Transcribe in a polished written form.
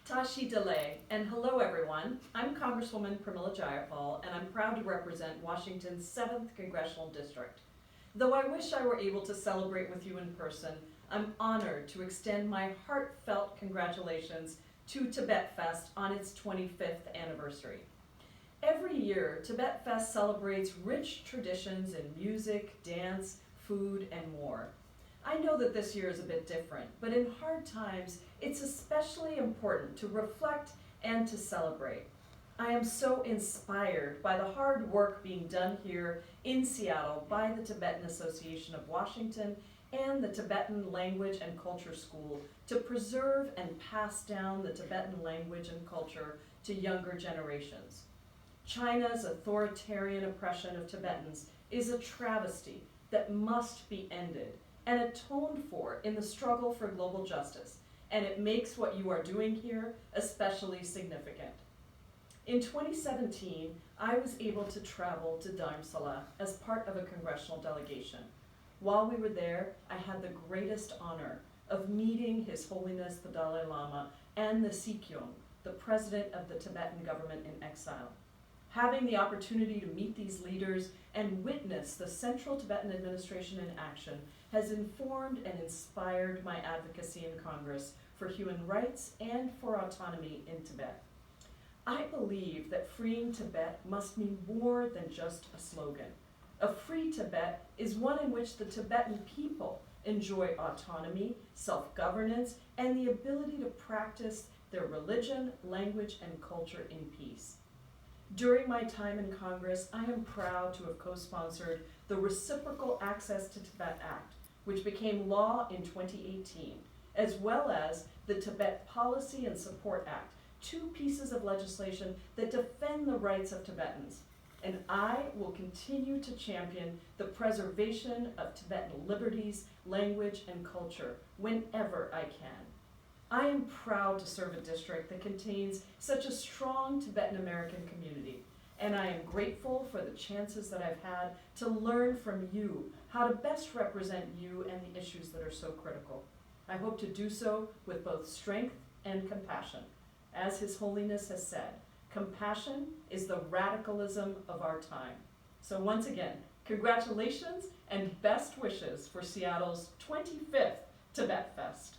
Tashi Delay, and hello everyone. I'm Congresswoman Pramila Jayapal, and I'm proud to represent Washington's 7th Congressional District. Though I wish I were able to celebrate with you in person, I'm honored to extend my heartfelt congratulations to Tibet Fest on its 25th anniversary. Every year, Tibet Fest celebrates rich traditions in music, dance, food, and more. I know that this year is a bit different, but in hard times, it's especially important to reflect and to celebrate. I am so inspired by the hard work being done here in Seattle by the Tibetan Association of Washington and the Tibetan Language and Culture School to preserve and pass down the Tibetan language and culture to younger generations. China's authoritarian oppression of Tibetans is a travesty that must be ended and atoned for in the struggle for global justice, and it makes what you are doing here especially significant. In 2017, I was able to travel to Dharamsala as part of a congressional delegation. While we were there, I had the greatest honor of meeting His Holiness the Dalai Lama and the Sikyong, the president of the Tibetan government in exile. Having the opportunity to meet these leaders and witness the Central Tibetan Administration in action has informed and inspired my advocacy in Congress for human rights and for autonomy in Tibet. I believe that freeing Tibet must mean more than just a slogan. A free Tibet is one in which the Tibetan people enjoy autonomy, self-governance, and the ability to practice their religion, language, and culture in peace. During my time in Congress, I am proud to have co-sponsored the Reciprocal Access to Tibet Act, which became law in 2018, as well as the Tibet Policy and Support Act, two pieces of legislation that defend the rights of Tibetans. And I will continue to champion the preservation of Tibetan liberties, language, and culture whenever I can. I am proud to serve a district that contains such a strong Tibetan American community, and I am grateful for the chances that I've had to learn from you how to best represent you and the issues that are so critical. I hope to do so with both strength and compassion. As His Holiness has said, compassion is the radicalism of our time. So once again, congratulations and best wishes for Seattle's 25th Tibet Fest.